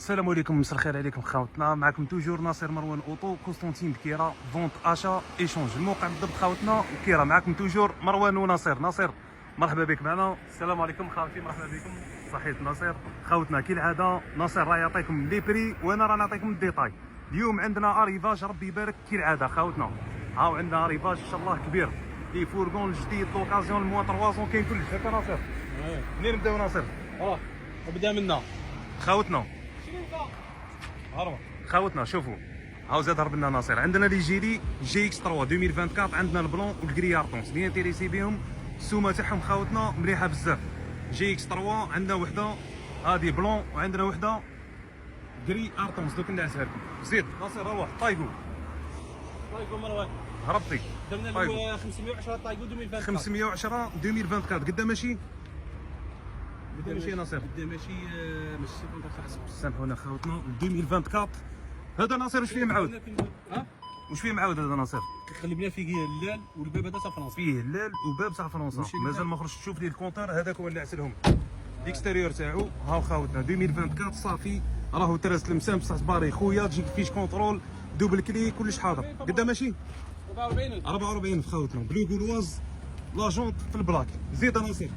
السلام عليكم، مساء الخير عليكم خاوتنا. معكم توجور ناصر مروان اوطو قسطنطين بكيرة، فونت اشا ايشونج. الموقع بالضبط خاوتنا بكيرة. معكم توجور مروان وناصر. ناصر مرحبا بك معنا. السلام عليكم خاوتي، مرحبا بكم. صحيت ناصر. خاوتنا كالعاده ناصر راه يعطيكم لي بري وانا راه نعطيكم الديتاي. اليوم عندنا اريفاج ربي يبارك كالعاده خاوتنا. هاو عندنا اريفاج ان شاء الله كبير، لي فورغون جديد لوكازيون الموا 300 كاين كلش هكا ناصر. منين نبداو ناصر؟ نبدا منا خاوتنا خاوتنا شوفوا هاو زاد هرب لنا ناصر. عندنا لي جيلي جي اكس 3 2024، عندنا البلون والكريارطونس اللي انتريسي بهم. السومه تاعهم خاوتنا مليحه بزاف. جي اكس 3 عندنا وحده هادي بلون، وعندنا وحده كري ارطونس. دوك نعسها لكم. زيد ناصر روح. طايقو مروان هربتي. درنا طيب. له 510 طايقو 2024. 510 2024 قدام ماشي ماشي ناصر. بدا ماشي سامحونا خاوتنا 2024 هذا ناصر. واش فيه معاود؟ واش فيه معاود هذا ناصر؟ خلي بنا فيه اللال والباب هذا تاع فرنسا. فيه اللال وباب تاع فرنسا. مازال ما خرجت تشوف لي الكونتر. هذاك هو اللي عسلهم الاكستيريور تاعو. هاو خاوتنا 2024 صافي، راهو ترست المسام بصح صباري خويا. تجيك فيش كونترول دوبل كلي كلش حاضر. قدام ماشي 44 في خاوتنا بلو غولواز لاجونت في البلاك. زيد ناصر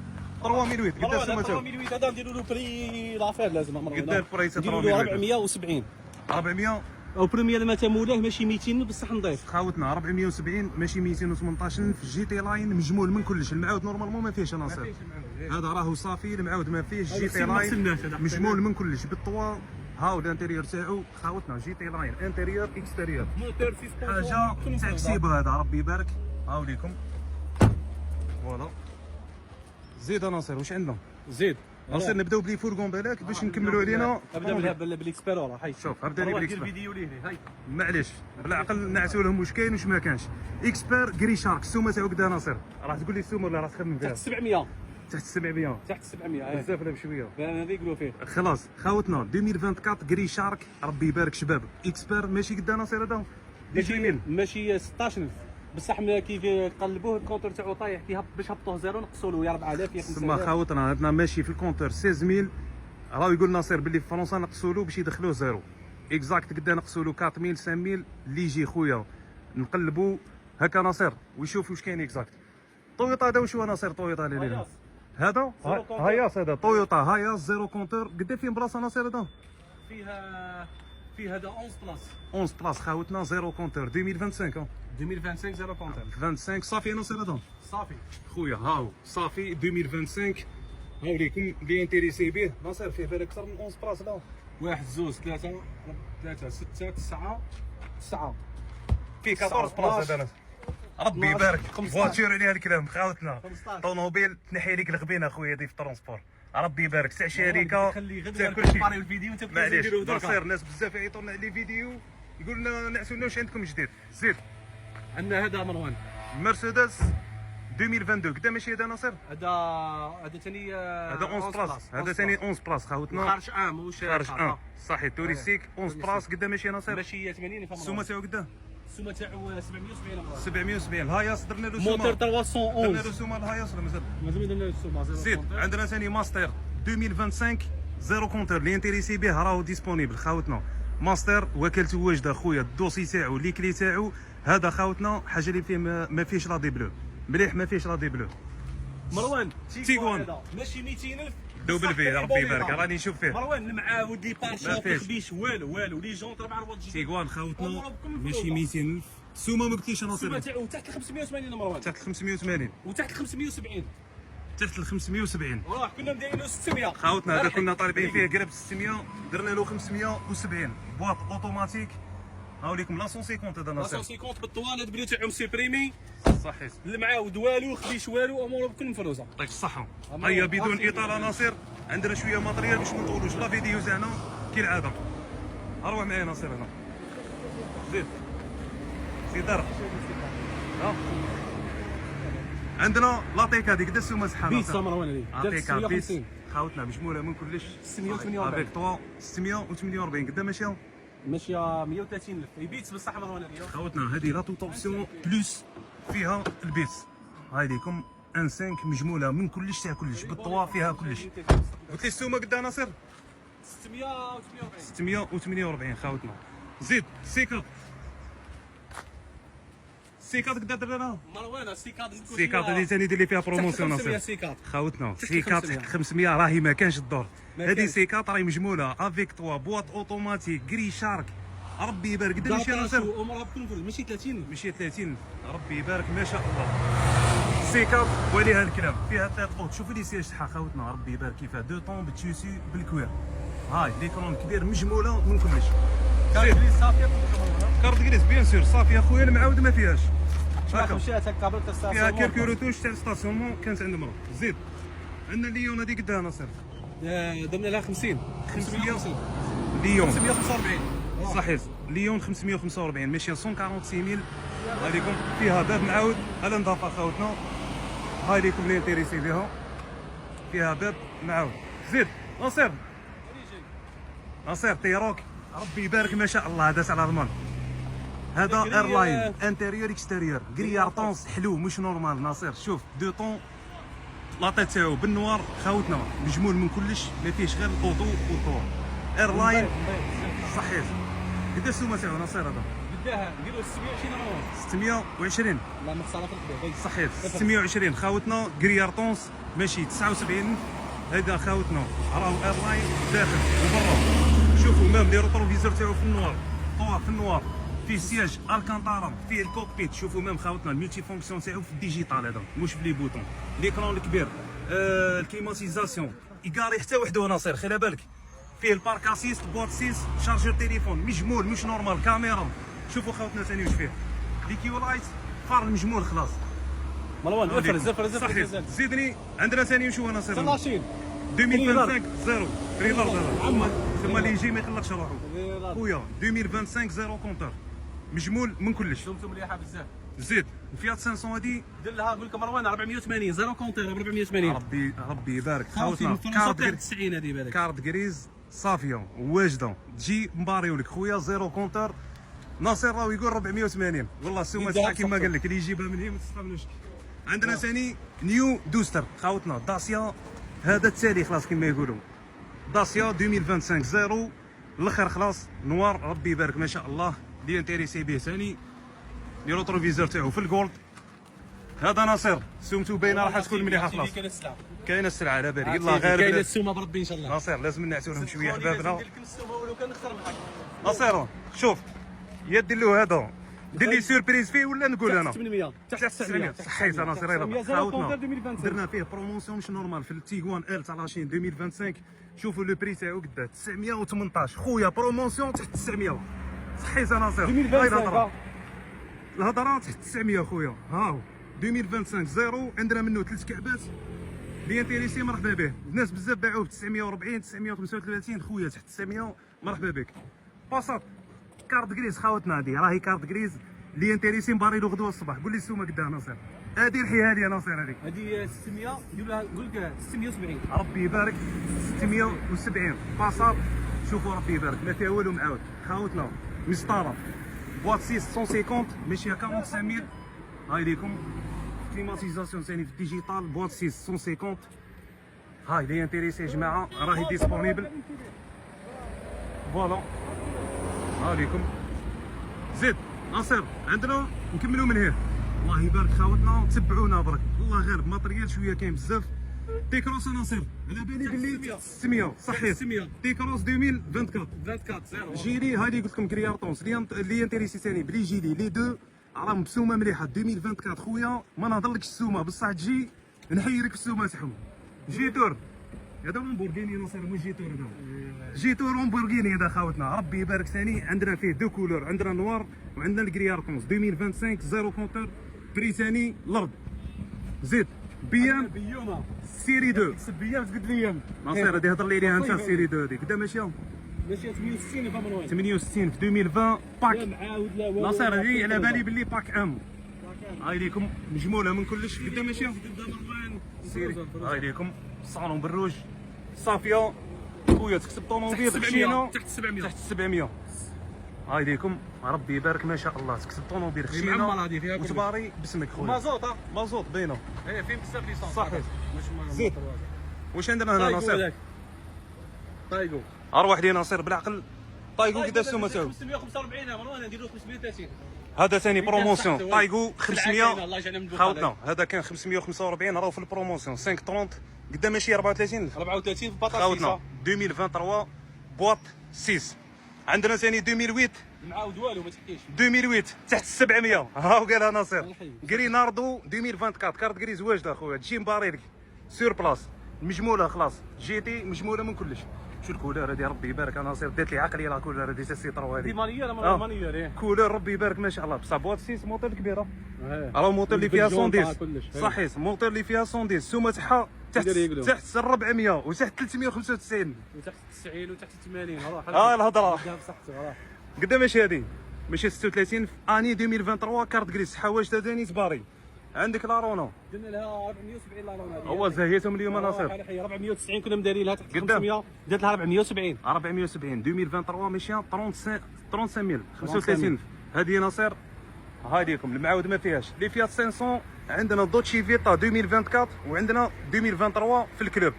3008 قدام السومه تاعو. 3008 هذا نديروا له بري لافير لازم قدام البريس نديروا له 470 400 او بريمير ما تمولاه ماشي 200 بصح نضيف. خاوتنا 470 ماشي 218 في جي تي لاين مجمول من كلش. المعاود نورمالمون ما فيهش ناصر. هذا راهو صافي المعاود ما فيهش. جي تي لاين مجمول من كلش بالطوا. هاو الانتيريور تاعو خاوتنا جي تي لاين انتيريور اكستيريور. موتور حاجه تاكسيب هذا ربي يبارك. هاو ليكم فوالا. زيد ناصر واش عندنا؟ زيد ناصر نبداو بلي فورغون بالك باش نكملوا علينا. ابدا بالاكسبيرو راه هاي شوف ابدا لي بالاكسبير. الفيديو ليه هاي معليش بالعقل نعسوا لهم واش كاين واش ما كانش. اكسبير كري شارك السومه تاعو قدا ناصر. راح تقول لي السومه ولا راح تخمم فيها؟ تحت 700 تحت 700 تحت 700 بزاف ولا بشويه؟ هذا يقولوا فيه. خلاص خاوتنا 2024 كري شارك ربي يبارك شباب. اكسبير ماشي قدا ناصر. هذا ماشي 16000 بصح كيف قلبوه الكونتور تاعو طايح باش هبطوه زيرو نقصوا له يا 4000 يا 5000. تما خاوتنا عندنا ماشي في الكونتور 16000. راهو يقول ناصر باللي في فرنسا نقصوا له باش يدخلوه زيرو اكزاكت. قدا نقصوا له 4000 5000 اللي يجي خويا نقلبوا هكا ناصر ويشوف واش كاين اكزاكت. طويوطا هذا واش هو ناصر؟ طويوطا اللي هذا هاياس. هذا طويوطا هاياس زيرو كونتور. قدا فين بلاصه ناصر؟ هذا فيه هذا 11 بلاص 11 بلاص خاوتنا زيرو كونتور 2025 2025 زيرو كونتور 25 صافي ناصر. هذا صافي خويا هاو صافي 2025. هاو ليكم اللي انتريسي به ناصر. فيه بالك اكثر من 11 بلاص. لا 1 2 3 3 6 9 9 فيه 14 بلاص. هذا ربي يبارك. فواتور عليها الكلام خاوتنا. طوموبيل تنحي لك الغبينه خويا ضيف ترونسبور. ربي يبارك تاع شركه تاع كلشي. الفيديو انت معليش ناصر ناس بزاف يعيطوا لنا على لي فيديو يقول لنا نعسوا لنا واش عندكم جديد. زيد عندنا هذا مروان مرسيدس 2022 قدام ماشي هذا ناصر. هذا ثاني هذا 11 بلاص. هذا ثاني 11 بلاص خاوتنا. خارج ماهوش خارج صحيح توريستيك 11 بلاص. قدام ماشي ناصر. ماشي 80 السومه تاعو قدام السومه تاعو 770 مروان 770. الهاياس درنا له سومه موتور درنا 311 له سومه الهاياس ولا مازال؟ مازال درنا له السومه زيد عندنا ثاني ماستر 2025 زيرو كونتور. اللي انتريسي به راهو ديسپونيبل خاوتنا. ماستر وكالته واجده خويا. الدوسي تاعو لي كلي تاعو هذا خاوتنا. حاجه اللي فيه ما فيهش لا دي بلو مليح. ما فيهش لا دي بلو. مروان تيغوان ماشي 200000 دوبل فيه ربي يبارك. راني نشوف فيه مروان المعاود لي بارشا تخبيش والو لي جونط 4 رواد جديد. تيغوان خاوتنا ماشي 200000. السومه ما قلتيش انا السومه تاعو تحت 580 مروان تحت 580 وتحت 570 تحت 570. وراه كنا مدايرين 600 خاوتنا هذا كنا طالبين فيه قرب 600 درنا له 570. بواط اوتوماتيك. هاو ليكم لا 150 هذا ناصر. 150 بالطواليت بلو تاعهم سوبريمي صحيح. المعاود والو خديش والو اموره بكل مفروزه. يعطيك الصحه. هيا بدون اطاله ناصر عندنا شويه ماتريال باش ما نطولوش لا فيديو تاعنا كالعاده. اروح معايا ناصر هنا. زيد دار. عندنا لاطيكا هذيك قد السومه صحه بيتس مروان هذه لاطيكا بيتس خاوتنا مجموله من كلش 648 افيك 3 648 قدام ماشيه ماشيه 130000 بيتس بصح مروان هذه خاوتنا. هذه لا توتوبسيون بلوس فيها البيتس. هاي ليكم ان 5 مجموله من كلش تاع كلش بالطوا فيها كلش. قلت لي السومه قد ناصر 648 خاوتنا. زيد سيكات. سيكات قد درنا مروان السيكات سيكات هذه ثاني دير لي فيها بروموسيون ناصر خاوتنا. سيكات تحت 500 راهي ما كانش الدور. هذه سيكات راهي مجموله افيك 3 بواط اوتوماتيك كري شارك. ربي يبارك قدام ماشي ناصر عمرها بكل فرد ماشي 30 ماشي 30. ربي يبارك ما شاء الله. سيكات وعليها الكلام فيها 3 اوت. شوفوا لي سياج تاعها خاوتنا ربي يبارك كيفاه 2 طون بالتيسي بالكوير. هاي ليكرون كبير مجموله من كلش. كارت صافيه كارت جريس بيان سور صافيه خويا المعاود ما فيهاش. هكا مشات هكا قبل فيها كيركيروتوش تاع ستاسيونمون كانت عند مرا. زيد عندنا ليون هذيك قدها ناصر درنا لها 50 550 ليون 545 صحيح. ليون 545 ماشي 146000 هذيكم فيها باب معاود على نظافه خاوتنا. هاي ليكم اللي انتريسي بها فيها باب معاود. زيد ناصر ناصر تيروك ربي يبارك ما شاء الله. داس على ضمان هذا ايرلاين انتيريور اكستيريور كريار طونس حلو مش نورمال ناصر. شوف 2 طون لاطي تاعو بالنوار خاوتنا مجمول من كلش ما فيهش غير الاوتو والطور ايرلاين صحيح. قد السومه تاعو ناصر هذا بداها نديرو 620 لا ما خساره في البيع صحيح 620 خاوتنا كريار طونس ماشي 79. هذا خاوتنا راهو ايرلاين داخل وبرا. شوفوا مام لي روتروفيزور تاعو في النوار طوار في النوار. فيه سياج الكانتارا فيه الكوكبيت. شوفوا مام خاوتنا الملتي فونكسيون تاعو في الديجيتال هذا مش في لي بوطون. ليكرون الكبير الكليماتيزاسيون يقاري حتى وحده ناصر خلي بالك. فيه البارك اسيست بوات 6 شارجور تليفون مجمول مش نورمال كاميرا. شوفوا خاوتنا ثاني واش فيه ليكيو لايت فار مجمول خلاص. مروان افرز صحيح. زيدني عندنا ثاني وشو ناصر 19 2025 زيرو فريلارد هذا ثم اللي يجي ما يخلقش روحو خويا 2025 زيرو كونتور مجمول من كلش. شومتو مليحه بزاف. زيد الفيات 500 هادي دير لها نقول لك مروان 480 زيرو كونتور 480. ربي يبارك خاوتنا كارت 90 هذه بالك كارت غريز صافيه واجده تجي مباريو لك خويا زيرو كونتور. ناصر راهو يقول 480 والله السومه تاعها كيما قال لك اللي يجيبها من هنا ما تستعملوش. عندنا ثاني نيو دوستر خاوتنا داسيا هذا التالي خلاص كما يقولوا داسيا 2025 زيرو الاخر خلاص نوار ربي يبارك ما شاء الله. اللي انتريسي به ثاني لي روتروفيزور تاعو في الجولد. هذا ناصر سومتو باينه راح تكون مليحه خلاص كاينه السلعه على بالي يلا غير كاينه السومه بربي ان شاء الله. ناصر لازم نعتو لهم شويه حبابنا. ندير لكم السومه ولو كان نختار معاك ناصر شوف يا دير له هذا دير لي سوربريز فيه ولا نقول انا 800 تحت 900 صحيت ناصر يلا 0 كونتور خاوتنا 2025 درنا فيه بروموسيون مش نورمال في التيغوان ال تاع لاشين 2025. شوفوا لو بري تاعو قداه 918 خويا بروموسيون تحت 900 صحيت ناصر. 2025 الهضره تحت 900 خويا هاو 2025 زيرو. عندنا منه 3 كعبات اللي انتريسي مرحبا به. الناس بزاف باعوه ب 940 935 خويا تحت 900 مرحبا بك. باسات كارت غريز خاوتنا هذه راهي كارت غريز اللي انتريسي مباري له غدوه الصباح. قول لي السومه قدها ناصر هذه نحيها لي يا ناصر هذه 600 ندير لها نقول لك 670 ربي يبارك 670 باسات. شوفوا ربي يبارك ما فيها والو معاود خاوتنا مسطره بواط 6 150 ماشي 45000. هاي ليكم كليماتيزاسيون ثاني في الديجيتال بواط 6 150. هاي اللي انتريسي يا جماعه راهي ديسپونيبل فوالا. ها ليكم زيد ناصر عندنا نكملوا من هنا. الله يبارك خاوتنا تبعونا برك الله غير بماتريال شويه كاين بزاف. تيكروس ناصر على بالي بلي 600 صحيح 600 تيكروس 2024 زيرو جيلي هادي قلت لكم كريارطونس اللي انتريسي ثاني بلي جيلي لي دو راهم بسومه مليحه 2024 خويا ما نهضرلكش السومه بصح تجي نحيرك السومه تاعهم. جيتور هذا لامبورغيني ناصر مو جيتور هذا جيتور لامبورغيني هذا خاوتنا ربي يبارك ثاني. عندنا فيه دو كولور عندنا نوار وعندنا الكريارطونس 2025 زيرو كونتور بري ثاني الارض. زيد بيام بيومه سيري 2 بيام تقد لي ناصر هذه هضر لي عليها انت سيري 2 هذيك قدام ماشيه ماشي 68 فا مروان 68 في 2020 باك معاود لا والو ناصر هذه على بالي باللي باك ام. هاي ليكم مجموله من كلش قدام ماشيه سيري. هاي ليكم صالون بالروج صافيه خويا تكسب طوموبيل خشينه تحت 700 تحت 700. هاي ليكم ربي يبارك ما شاء الله تكسب طوموبيل معمر خشينه هذه فيها كل وتباري باسمك خويا مازوط مازوط باينه. ايه فين بزاف ليسونس صحيح. مش زيد واش عندنا هنا ناصر طايقو اروح لي ناصر بالعقل. طايقو قداش السومه تاعو؟ 545 يا مروان، نديرو 530. هذا ثاني بروموسيون. طايقو 500 الله يجعلنا من خاوتنا. هذا كان 545 راهو في البروموسيون 530 قدام ماشي 34 34 في بطاطا خاوتنا. 2023 بواط 6. عندنا ثاني 2008 معاود والو ما تحكيش. 2008 تحت 700 هاو قالها ناصر. كري ناردو 2024 كارت كري زواجده اخويا تجي مباري لك سور بلاص مجموله خلاص جيتي مجموله من كلش. شو الكولور هذه ربي يبارك ناصر دات لي عقلي لا كولور هذه سيطرو دي هذه مانيير ولا مانيير؟ كولور ربي يبارك ما شاء الله بصح بواط 6 موتور كبيره. راه موتور اللي فيها 110 صحيح موتور اللي فيها 110 السومه تاعها تحت 400 وتحت 395 وتحت 90 وتحت 80 الهضره بصحته راه. قدام ماشي هذه ماشي 36 في اني 2023 كارت غريس حوايج تاني زباري. عندك لا رونو درنا لها 470 لا رونو هو زهيتهم اليوم ناصر. 490 كنا مدارين لها تحت قدام. 500 درت لها 470 2023 ماشيه 35000 35 هذه ناصر. هذيكم المعاود ما فيهاش اللي فيها 500. عندنا دوتشي فيتا 2024 وعندنا 2023 في الكلوب.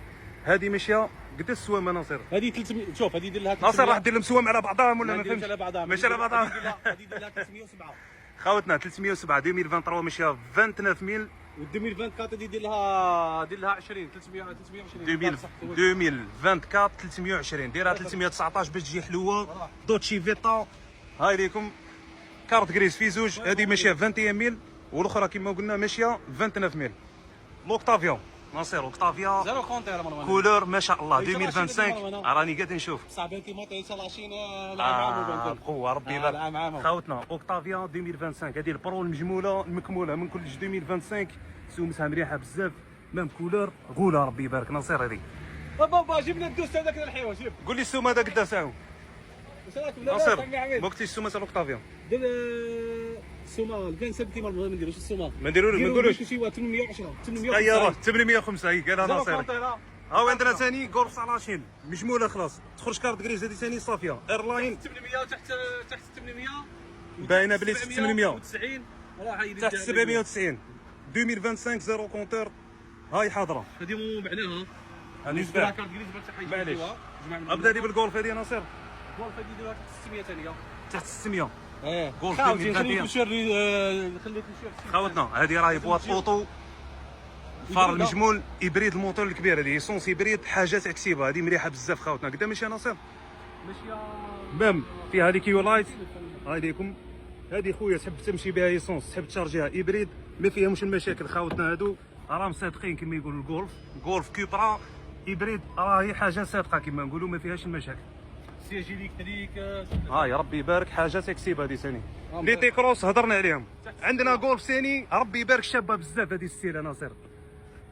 هذه ماشيه قد السوامه ناصر. هذه 300 شوف هذه دير لها ناصر راح دير لهم سوام على بعضهم ولا ما فهمتش فهمتش؟ على بعضها ماشي على بعضها. هذه دير لها 307 خاوتنا 307 2023 ماشيه 29000 و 2024 هذه دير لها 20 320 2024 320 دايرها 319 باش تجي حلوه. دوتشي فيتا هاي ليكم كارت غريس في زوج. هذه ماشيه 21000 والاخرى كما قلنا ماشيه 29000. لوكتافيا ناصر اوكتافيا زيرو كونتير مروان كولور ما شاء الله 2025 راني قاعد نشوف صاحبي كيما تيصلاشين العام بقوه ربي يبارك. خاوتنا اوكتافيا 2025 هذه البرو المجموله المكموله من كلش 2025 سومتها مريحه بزاف ميم كولور غوله ربي يبارك ناصر. هذه بابا جبنا الدوس هذاك الحيوان شوف قول لي السوم هذا قداش ساعه واش راك ناصر ما قلتيش السوم تاع اوكتافيا. دير السومه البان سبتي ما نديروش السومه ما نقولوش شي 810 800 805 هي قالها ناصر. كونتير هاو عندنا ثاني غولف سالاشين مجموله خلاص تخرج كارت غريز. هذه ثاني صافيه ايرلاين 800 وتحت 800 باينه بلي 800 راه تحت 790 2025 زيرو كونتور هاي حاضره. هذه مو معناها هذه ديرها سباع كارت جريز باش معليش. ابدا لي بالغولف هذه ناصر. الغولف هذه ديرها تحت 600 ثانيه تحت 600 غولف غولف خليك 2021 نشير خليك نشير خاوتنا. هذه راهي بواط اوطو فار المجمول ابريد الموتور الكبير. هذه سونس ابريد حاجات عكسيبه هذه مليحه بزاف خاوتنا. قدام ماشي ناصر ماشي بام فيها هذه كيو لايت. هاي ليكم هذه خويا تحب تمشي بها ايسونس تحب تشارجيها ابريد ما فيها مش المشاكل. خاوتنا هادو راهم صادقين كما يقولوا الغولف غولف كوبرا ابريد راهي حاجه صادقه كما نقولوا ما فيهاش المشاكل. سياجي الكتريك هاي ربي يبارك حاجات اكسيب هذه ثاني. لي تي كروس هضرنا عليهم. عندنا غولف ثاني ربي يبارك شابه بزاف هذه السيله ناصر.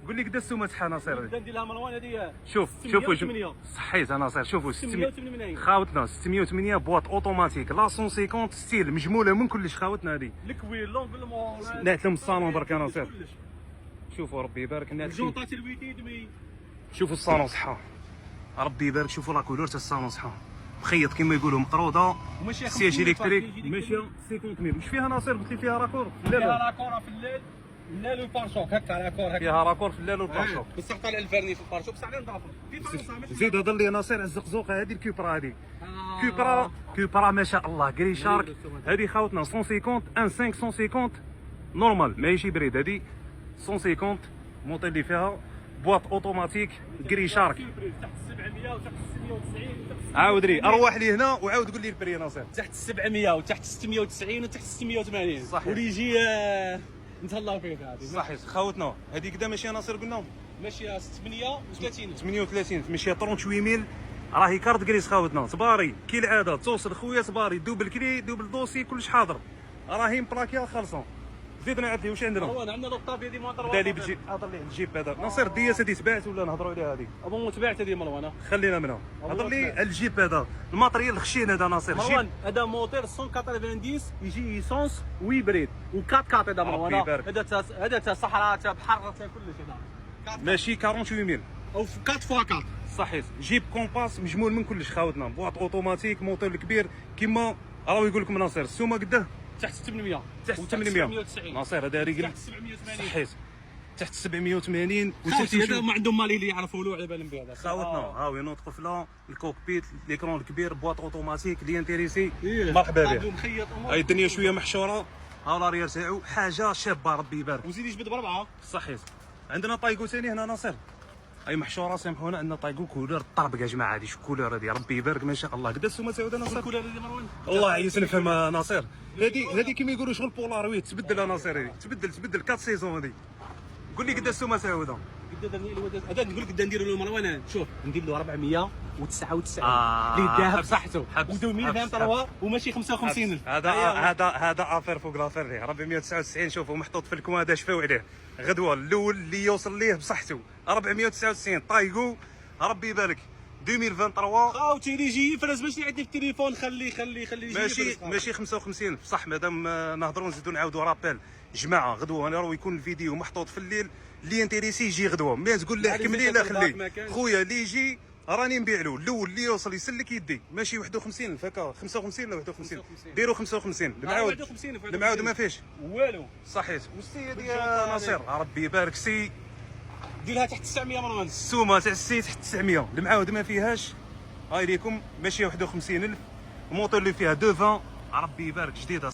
قول لي قد السومه تاعها ناصر. ندير لها مروان هذه شوفوا صحيت ناصر شوفوا 680 خاوتنا 608 بواط اوتوماتيك لا 150 ستيل مجموله من كلش خاوتنا. هذه الكوير لونغلمون نعت لهم الصالون برك ناصر. شوفوا ربي يبارك نعت الجونطات الويتيد مي شوفوا الصالون صحه ربي يبارك. شوفوا لا كولور تاع الصالون صحه مخيط كما يقولوا مقروضه سياج الكتريك ماشيه 50000 مش فيها ناصر قلت لي فيها راكور فيها راكور في الليل الليل والبارشوك هكا راكور هكا فيها راكور في الليل والبارشوك بصح طالع الفرني في البارشوك بصح غير نضافر في فرنسا زيد هضر لي ناصر على الزقزوقه هذه الكوبرا. هذه كوبرا ما شاء الله كري شارك. هذه خاوتنا 150 ان 550 نورمال ماهيش بريد. هذه 150 موطيل اللي فيها بواط اوتوماتيك كري شارك تحت 700 وتحت 690 عاود لي اروح لي هنا وعاود قول لي البري ناصر. تحت 700 وتحت 690 وتحت 680 صحيح. واللي يجي نتهلاو فيه هذه صحيح خاوتنا. هذه قدا ماشي ناصر قلنا ماشيه 38 38 ماشيه 38000 راهي كارت غريس خاوتنا. صباري كي العاده توصل خويا صباري دوبل كلي دوبل دوسي كلش حاضر راهي مبلاكيه خالصه. زيدنا عاد لي واش عندنا. عندنا لوطافي دي موطر دالي بالجيب هضر لي الجيب هذا ناصر. الدياس هذه تباعت ولا نهضروا عليها هذه؟ ابون تبعت هذه مروان خلينا منها. هضر لي الجيب هذا الماتريال الخشين هذا ناصر. مروان هذا موتور 190 يجي ايسونس ويبريد وكات كات هذا مروان. هذا تاع صحراء تاع بحر تاع كلش هذا ماشي 48000 او 4 فوا 4 صحيح. جيب كومباس مجمول من كلش خاوتنا بواط اوتوماتيك موتور الكبير كيما راهو يقول لكم ناصر. السومه قداه تحت 800 تحت 800 ناصر. هذا رجل تحت 780 صحيت تحت 780 خاوتي هذا ما عندهم مالي اللي يعرفوا له على بالهم به هذا خاوتنا ها هو نوط قفله الكوكبيت الاكرون الكبير بواط اوتوماتيك اللي انتريسي إيه. مرحبا به. مخيط هاي الدنيا شويه محشوره ها لاريير تاعو حاجه شابه ربي يبارك. وزيد يجبد بربعه صحيت. عندنا طايقو ثاني هنا ناصر اي محشوره سامحونا عندنا طايقو كولور الطرب يا جماعه هذه شو كولور هذه ربي يبارك ما شاء الله. قد السومه تاعو ناصر كل هذا مروان والله عييت نفهم ناصر. هذه كيما يقولوا شغل بولارويد تبدل ناصر هذه تبدل 4 سيزون هذه. قول لي قد السومه تاعو هذا هذا نقول لك بدنا نديروا له مروان شوف ندير له 499 آه. اللي داها بصحته حبس. و2000 حبس. تروا وماشي 55,000 هذا افير فوق لافير ليه 499 شوفوا محطوط في الكوان هذا شفاو عليه غدوه الاول اللي يوصل ليه بصحته 499 طايقو ربي يبارك 2023 خاوتي اللي يجي يفرز ماشي عندي في التليفون خلي يجي ماشي 55 بصح مادام نهضروا نزيدوا نعاودوا رابيل جماعه غدوه انا راه يكون الفيديو محطوط في الليل اللي انتريسي يجي غدوه ما تقول له حكم لي لا خليه خويا اللي يجي راني نبيع له الاول اللي يوصل يسلك يدي ماشي 51 هكا 55 ولا 51 ديروا 55 المعاود ما فيش والو صحيت. والسي ديال ناصر ربي يبارك سي ديرها تحت 900 مروان السومه تاع السي تحت 900 المعاود ما فيهاش هاي ليكم ماشي 51,000 الموتور اللي فيها 2 ربي يبارك جديده.